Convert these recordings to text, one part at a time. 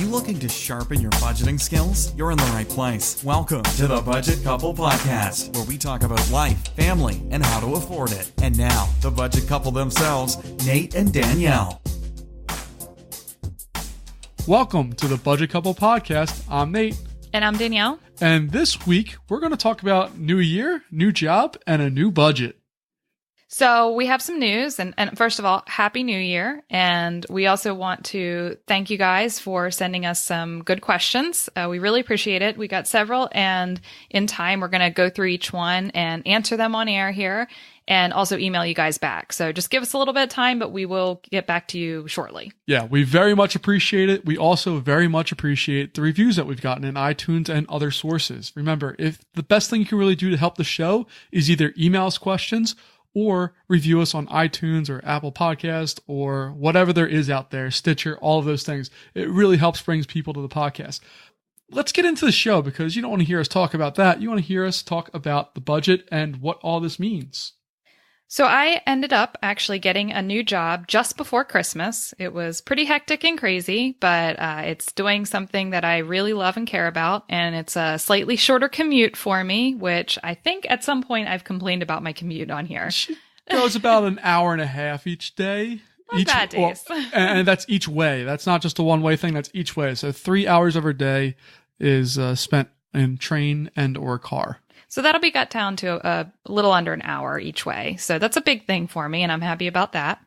you looking to sharpen your budgeting skills? You're in the right place. Welcome to the Budget Couple Podcast, where we talk about life, family, and how to afford it. And now, the Budget Couple themselves, Nate and Danielle. Welcome to the Budget Couple Podcast. I'm Nate. And I'm Danielle. And this week, we're going to talk about new year, new job, and a new budget. So we have some news. And first of all, Happy New Year. And we also want to thank you guys for sending us some good questions. We really appreciate it. We got several. And in time, we're going to go through each one and answer them on air here and also email you guys back. So just give us a little bit of time, but we will get back to you shortly. Yeah, we very much appreciate it. We also very much appreciate the reviews that we've gotten in iTunes and other sources. Remember, if the best thing you can really do to help the show is either email us questions or review us on iTunes or Apple Podcast or whatever there is out there, Stitcher, all of those things. It really helps bring people to the podcast. Let's get into the show because you don't want to hear us talk about that. You want to hear us talk about the budget and what all this means. So I ended up actually getting a new job just before Christmas. It was pretty hectic and crazy, but it's doing something that I really love and care about. And it's a slightly shorter commute for me, which I think at some point I've complained about my commute on here. She goes about an hour and a half each day. Not bad days. And that's each way. That's not just a one-way thing. That's each way. So 3 hours of her day is spent in train and or car. So that'll be got down to a little under an hour each way. So that's a big thing for me, and I'm happy about that.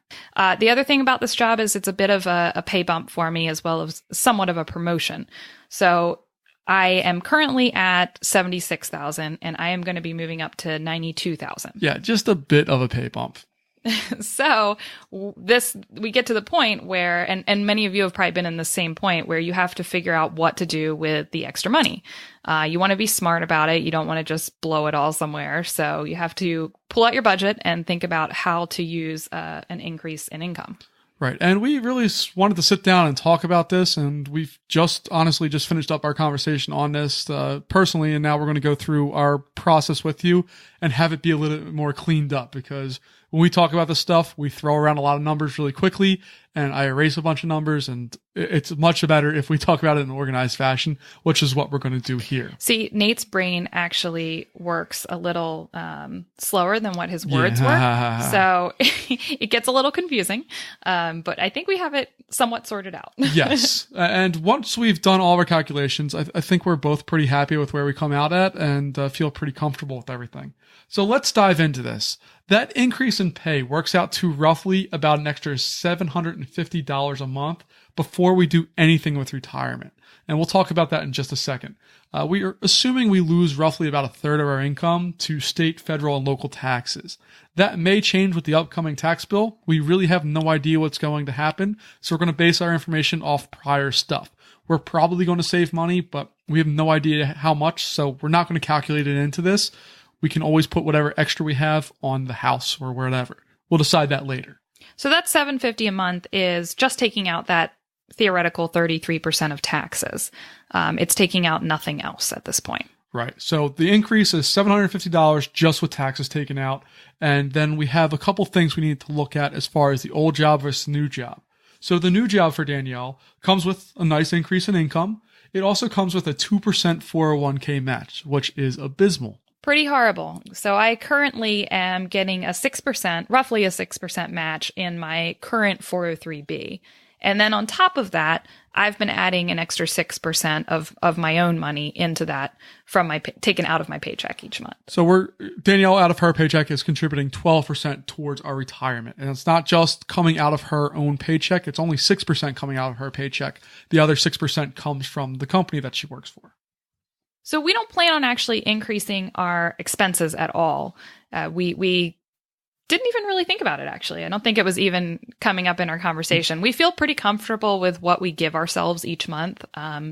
The other thing about this job is it's a bit of a pay bump for me as well as somewhat of a promotion. So I am currently at $76,000, and I am going to be moving up to $92,000. Yeah, just a bit of a pay bump. So we get to the point where, and many of you have probably been in the same point where you have to figure out what to do with the extra money. You want to be smart about it. You don't want to just blow it all somewhere. So you have to pull out your budget and think about how to use an increase in income. Right. And we really wanted to sit down and talk about this. And we've honestly just finished up our conversation on this personally. And now we're going to go through our process with you and have it be a little bit more cleaned up because when we talk about this stuff, we throw around a lot of numbers really quickly and I erase a bunch of numbers, and it's much better if we talk about it in an organized fashion, which is what we're going to do here. See, Nate's brain actually works a little slower than what his words work. So it gets a little confusing, but I think we have it somewhat sorted out. Yes. And once we've done all of our calculations, I think we're both pretty happy with where we come out at and feel pretty comfortable with everything. So let's dive into this. That increase in pay works out to roughly about an extra $750 a month before we do anything with retirement. And we'll talk about that in just a second. We are assuming we lose roughly about a third of our income to state, federal, and local taxes. That may change with the upcoming tax bill. We really have no idea what's going to happen, so we're going to base our information off prior stuff. We're probably going to save money, but we have no idea how much, so we're not going to calculate it into this. We can always put whatever extra we have on the house or wherever. We'll decide that later. So that $750 a month is just taking out that theoretical 33% of taxes. It's taking out nothing else at this point. Right. So the increase is $750 just with taxes taken out. And then we have a couple things we need to look at as far as the old job versus the new job. So the new job for Danielle comes with a nice increase in income. It also comes with a 2% 401k match, which is abysmal. Pretty horrible. So I currently am getting roughly a 6% match in my current 403b. And then on top of that, I've been adding an extra 6% of my own money into that from taken out of my paycheck each month. So Danielle out of her paycheck is contributing 12% towards our retirement. And it's not just coming out of her own paycheck. It's only 6% coming out of her paycheck. The other 6% comes from the company that she works for. So we don't plan on actually increasing our expenses at all. We didn't even really think about it, actually. I don't think it was even coming up in our conversation. We feel pretty comfortable with what we give ourselves each month.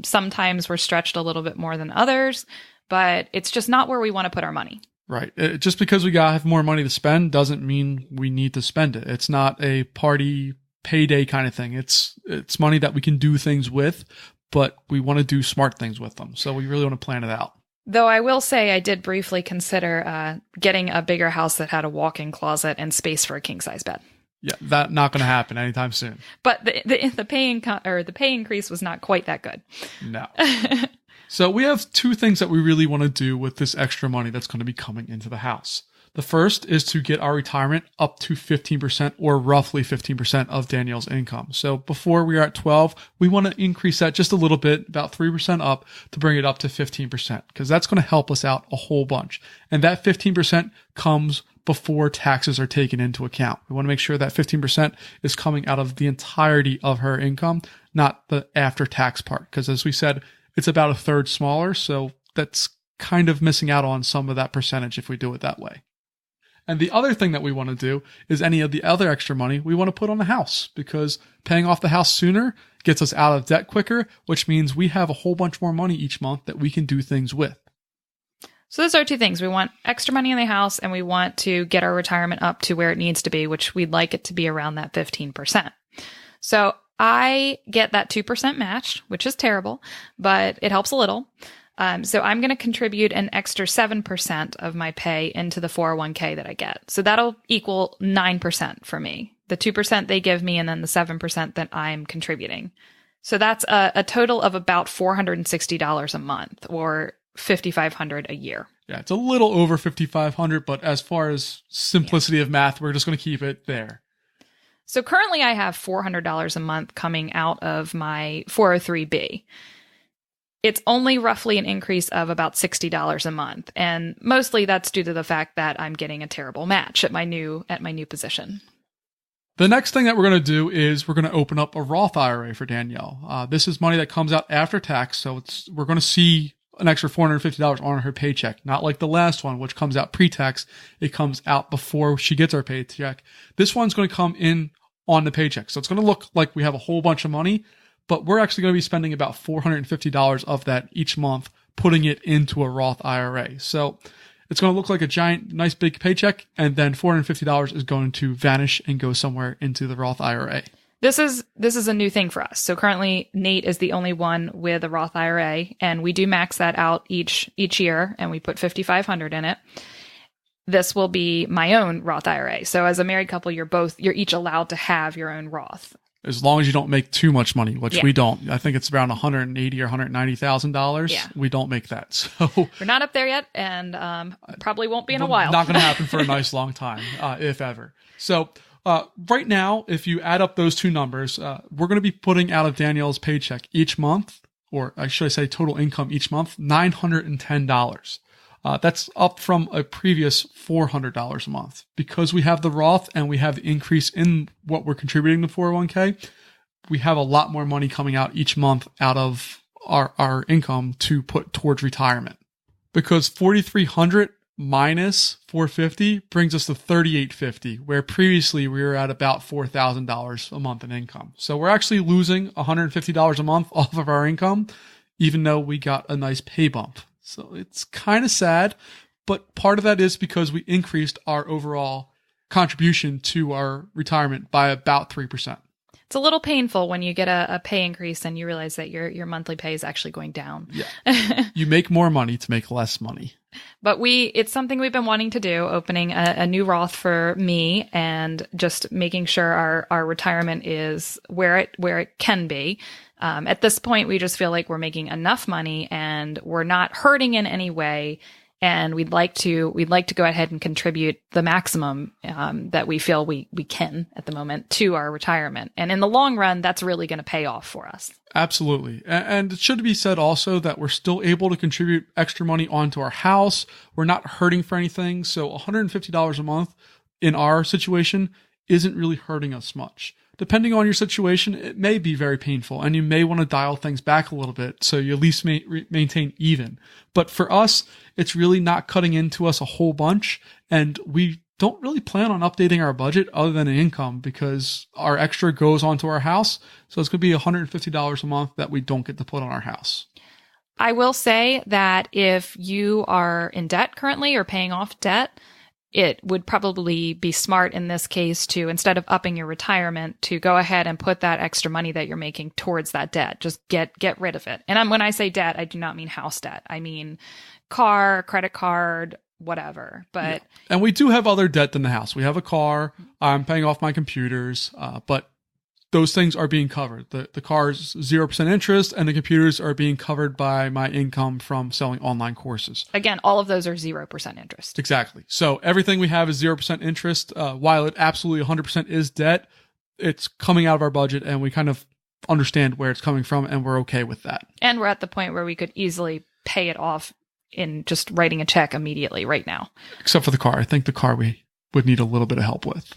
Sometimes we're stretched a little bit more than others, but it's just not where we want to put our money. Right. Just because we have more money to spend doesn't mean we need to spend it. It's not a party payday kind of thing. It's money that we can do things with, but we want to do smart things with them. So we really want to plan it out. Though I will say I did briefly consider getting a bigger house that had a walk-in closet and space for a king-size bed. Yeah, that not going to happen anytime soon. But the pay increase was not quite that good. No. So we have two things that we really want to do with this extra money that's going to be coming into the house. The first is to get our retirement up to 15% or roughly 15% of Danielle's income. So before we are at 12, we want to increase that just a little bit, about 3% up to bring it up to 15%, because that's going to help us out a whole bunch. And that 15% comes before taxes are taken into account. We want to make sure that 15% is coming out of the entirety of her income, not the after tax part. Because as we said, it's about a third smaller. So that's kind of missing out on some of that percentage if we do it that way. And the other thing that we want to do is any of the other extra money we want to put on the house, because paying off the house sooner gets us out of debt quicker, which means we have a whole bunch more money each month that we can do things with. So those are two things. We want extra money in the house, and we want to get our retirement up to where it needs to be, which we'd like it to be around that 15%. So I get that 2% matched, which is terrible, but it helps a little. So I'm going to contribute an extra 7% of my pay into the 401k that I get. So that'll equal 9% for me. The 2% they give me, and then the 7% that I'm contributing. So that's a total of about $460 a month, or $5,500 a year. Yeah, it's a little over $5,500, but as far as simplicity of math, we're just going to keep it there. So currently I have $400 a month coming out of my 403b. It's only roughly an increase of about $60 a month. And mostly that's due to the fact that I'm getting a terrible match at my new position. The next thing that we're going to do is we're going to open up a Roth IRA for Danielle. This is money that comes out after tax. So we're going to see an extra $450 on her paycheck, not like the last one, which comes out pre-tax. It comes out before she gets her paycheck. This one's going to come in on the paycheck. So it's going to look like we have a whole bunch of money, but we're actually going to be spending about $450 of that each month, putting it into a Roth IRA. So it's going to look like a giant, nice big paycheck, and then $450 is going to vanish and go somewhere into the Roth IRA. This is a new thing for us. So currently Nate is the only one with a Roth IRA, and we do max that out each year, and we put $5,500 in it. This will be my own Roth IRA. So as a married couple, you're each allowed to have your own Roth. As long as you don't make too much money, which we don't. I think it's around $180,000 or $190,000. Yeah. We don't make that. So we're not up there yet, and probably won't be in a while. Not going to happen for a nice long time, if ever. So right now, if you add up those two numbers, we're going to be putting out of Danielle's paycheck each month, or should I say total income each month, $910. That's up from a previous $400 a month. Because we have the Roth and we have the increase in what we're contributing to 401k, we have a lot more money coming out each month out of our income to put towards retirement. Because $4,300 minus $450 brings us to $3,850, where previously we were at about $4,000 a month in income. So we're actually losing $150 a month off of our income, even though we got a nice pay bump. So it's kind of sad, but part of that is because we increased our overall contribution to our retirement by about 3%. It's a little painful when you get a pay increase and you realize that your monthly pay is actually going down. Yeah. You make more money to make less money. But it's something we've been wanting to do, opening a new Roth for me and just making sure our retirement is where it can be. At this point, we just feel like we're making enough money and we're not hurting in any way. And we'd like to go ahead and contribute the maximum that we feel we can at the moment to our retirement. And in the long run, that's really going to pay off for us. Absolutely. And it should be said also that we're still able to contribute extra money onto our house. We're not hurting for anything. So $150 a month in our situation isn't really hurting us much. Depending on your situation, it may be very painful and you may want to dial things back a little bit so you at least maintain even. But for us, it's really not cutting into us a whole bunch, and we don't really plan on updating our budget other than an income because our extra goes onto our house. So it's going to be $150 a month that we don't get to put on our house. I will say that if you are in debt currently or paying off debt, it would probably be smart in this case to, instead of upping your retirement, to go ahead and put that extra money that you're making towards that debt. Just get rid of it. And when I say debt, I do not mean house debt. I mean car, credit card, whatever. But And we do have other debt than the house. We have a car. I'm paying off my computers, but those things are being covered. The car's 0% interest, and the computers are being covered by my income from selling online courses. Again, all of those are 0% interest. Exactly. So everything we have is 0% interest. While it absolutely 100% is debt, it's coming out of our budget, and we kind of understand where it's coming from, and we're okay with that. And we're at the point where we could easily pay it off in just writing a check immediately right now. Except for the car. I think the car we would need a little bit of help with.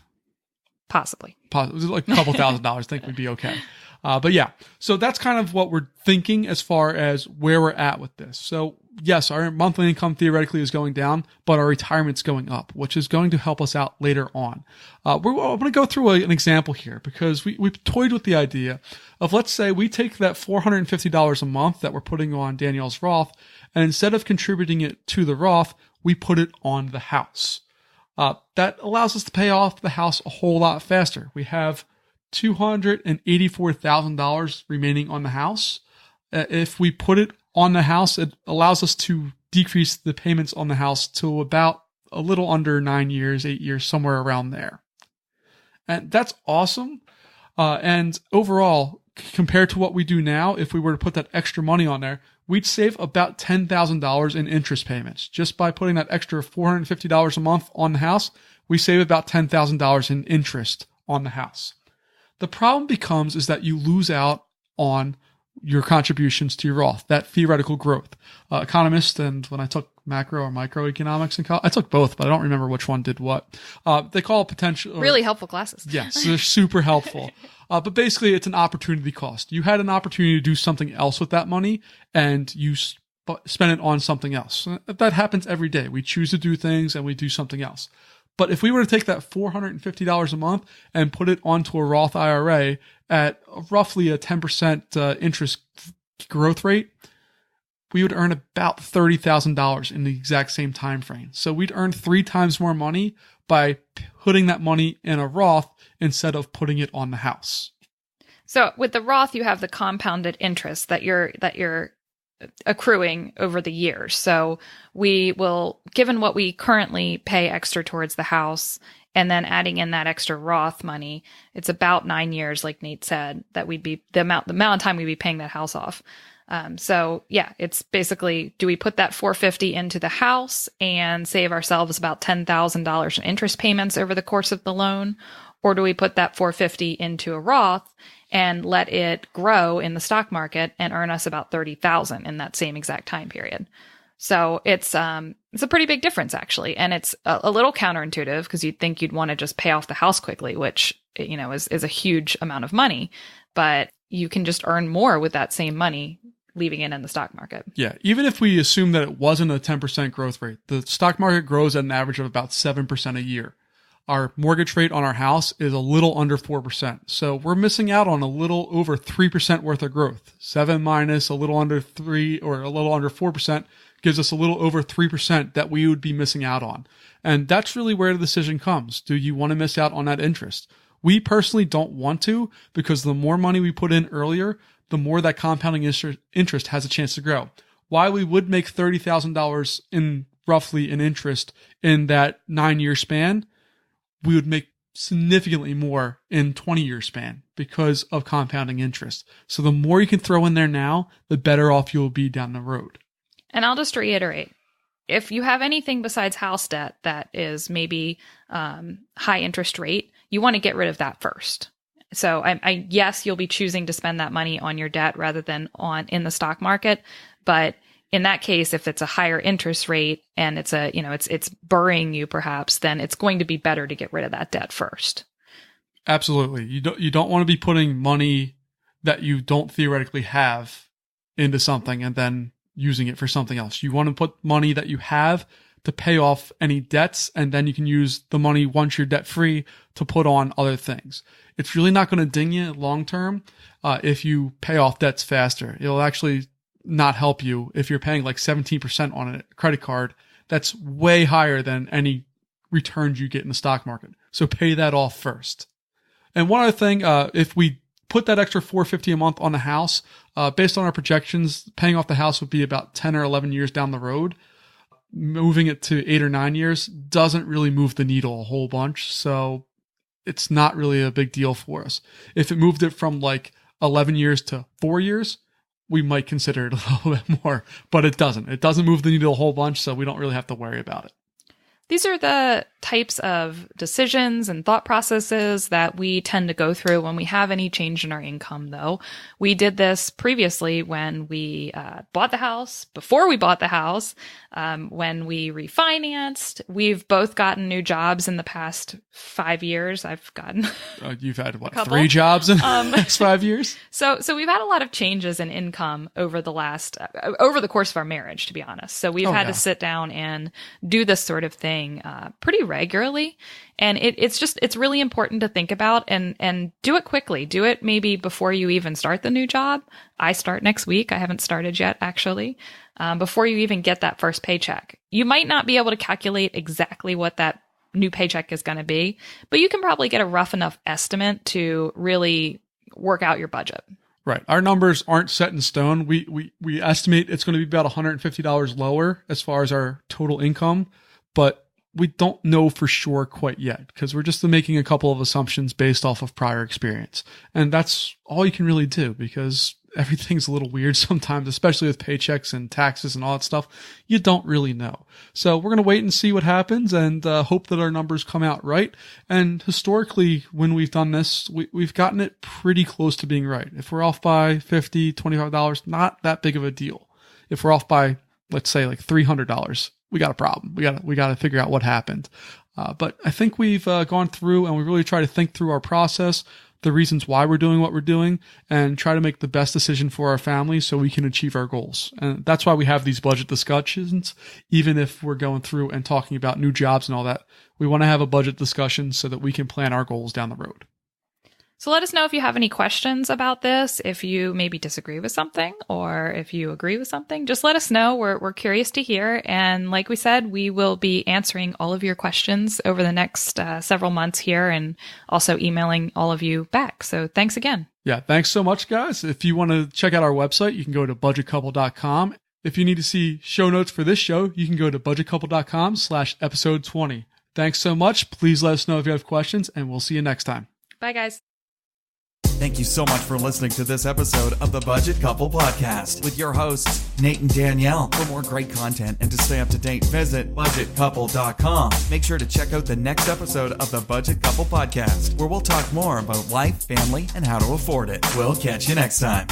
Possibly. Like a couple $1,000s. I think we'd be okay. But yeah, so that's kind of what we're thinking as far as where we're at with this. So yes, our monthly income theoretically is going down, but our retirement's going up, which is going to help us out later on. I'm going to go through an example here because we've toyed with the idea of, let's say we take that $450 a month that we're putting on Danielle's Roth, and instead of contributing it to the Roth, we put it on the house. That allows us to pay off the house a whole lot faster. We have $284,000 remaining on the house. If we put it on the house, it allows us to decrease the payments on the house to about a little under 9 years, 8 years, somewhere around there. And that's awesome. And overall, compared to what we do now, if we were to put that extra money on there, we'd save about $10,000 in interest payments. Just by putting that extra $450 a month on the house, we save about $10,000 in interest on the house. The problem becomes is that you lose out on your contributions to your Roth, that theoretical growth. Economists, and when I took macro or microeconomics in college, I took both, but I don't remember which one did what. They call it potential. Really helpful classes. Yes, they're super helpful. But basically, it's an opportunity cost. You had an opportunity to do something else with that money, and you spend it on something else. That happens every day. We choose to do things, and we do something else. But if we were to take that $450 a month and put it onto a Roth IRA at roughly a 10% interest growth rate, we would earn about $30,000 in the exact same time frame. So we'd earn 3 times more money by putting that money in a Roth instead of putting it on the house. So with the Roth, you have the compounded interest that you're accruing over the years. So we will, given what we currently pay extra towards the house, and then adding in that extra Roth money, it's about 9 years, like Nate said, that we'd be the amount of time we'd be paying that house off. So yeah, it's basically, do we put that $450 into the house and save ourselves about $10,000 in interest payments over the course of the loan? Or do we put that $450 into a Roth and let it grow in the stock market and earn us about $30,000 in that same exact time period? So it's a pretty big difference, actually. And it's a little counterintuitive because you'd think you'd want to just pay off the house quickly, which, you know, is a huge amount of money, but you can just earn more with that same money leaving it in the stock market. Yeah. Even if we assume that it wasn't a 10% growth rate, the stock market grows at an average of about 7% a year. Our mortgage rate on our house is a little under 4%. So we're missing out on a little over 3% worth of growth. 7 minus a little under 3 or a little under 4% gives us a little over 3% that we would be missing out on. And that's really where the decision comes. Do you want to miss out on that interest? We personally don't want to, because the more money we put in earlier, the more that compounding interest has a chance to grow. While we would make $30,000 in roughly in interest in that 9-year span, we would make significantly more in 20-year span because of compounding interest. So the more you can throw in there now, the better off you'll be down the road. And I'll just reiterate, if you have anything besides house debt that is maybe high interest rate, you want to get rid of that first. So yes, you'll be choosing to spend that money on your debt rather than in the stock market. But in that case, if it's a higher interest rate and it's burying you perhaps, then it's going to be better to get rid of that debt first. Absolutely. You don't want to be putting money that you don't theoretically have into something and then using it for something else. You want to put money that you have to pay off any debts, and then you can use the money once you're debt free to put on other things. It's really not going to ding you long term if you pay off debts faster. It'll actually not help you if you're paying like 17% on a credit card. That's way higher than any returns you get in the stock market. So pay that off first. And one other thing, if we put that extra $450 a month on the house, based on our projections, paying off the house would be about 10 or 11 years down the road. moving it to 8 or 9 years doesn't really move the needle a whole bunch. So it's not really a big deal for us. If it moved it from like 11 years to 4 years, we might consider it a little bit more, but it doesn't. It doesn't move the needle a whole bunch, so we don't really have to worry about it. These are the types of decisions and thought processes that we tend to go through when we have any change in our income, though. We did this previously when we bought the house, before we bought the house, when we refinanced. We've both gotten new jobs in the past 5 years. I've gotten you've had what, 3 jobs in the past 5 years? So we've had a lot of changes in income over the last over the course of our marriage, to be honest. So we've had to sit down and do this sort of thing pretty regularly. And it's really important to think about and do it quickly. Do it maybe before you even start the new job. I start next week. I haven't started yet, actually. Before you even get that first paycheck. You might not be able to calculate exactly what that new paycheck is going to be, but you can probably get a rough enough estimate to really work out your budget. Right. Our numbers aren't set in stone. We estimate it's going to be about $150 lower as far as our total income, but we don't know for sure quite yet because we're just making a couple of assumptions based off of prior experience. And that's all you can really do because everything's a little weird sometimes, especially with paychecks and taxes and all that stuff. You don't really know. So we're going to wait and see what happens and hope that our numbers come out right. And historically, when we've done this, we've gotten it pretty close to being right. If we're off by $50, $25, not that big of a deal. If we're off by, let's say, like $300, we got a problem. We got to figure out what happened. But I think we've gone through and we really try to think through our process, the reasons why we're doing what we're doing, and try to make the best decision for our family so we can achieve our goals. And that's why we have these budget discussions. Even if we're going through and talking about new jobs and all that, we want to have a budget discussion so that we can plan our goals down the road. So let us know if you have any questions about this, if you maybe disagree with something or if you agree with something. Just let us know. We're curious to hear. And like we said, we will be answering all of your questions over the next several months here and also emailing all of you back. So thanks again. Yeah, thanks so much, guys. If you want to check out our website, you can go to budgetcouple.com. If you need to see show notes for this show, you can go to budgetcouple.com/episode 20. Thanks so much. Please let us know if you have questions, and we'll see you next time. Bye, guys. Thank you so much for listening to this episode of the Budget Couple Podcast with your hosts, Nate and Danielle. For more great content and to stay up to date, visit budgetcouple.com. Make sure to check out the next episode of the Budget Couple Podcast, where we'll talk more about life, family, and how to afford it. We'll catch you next time.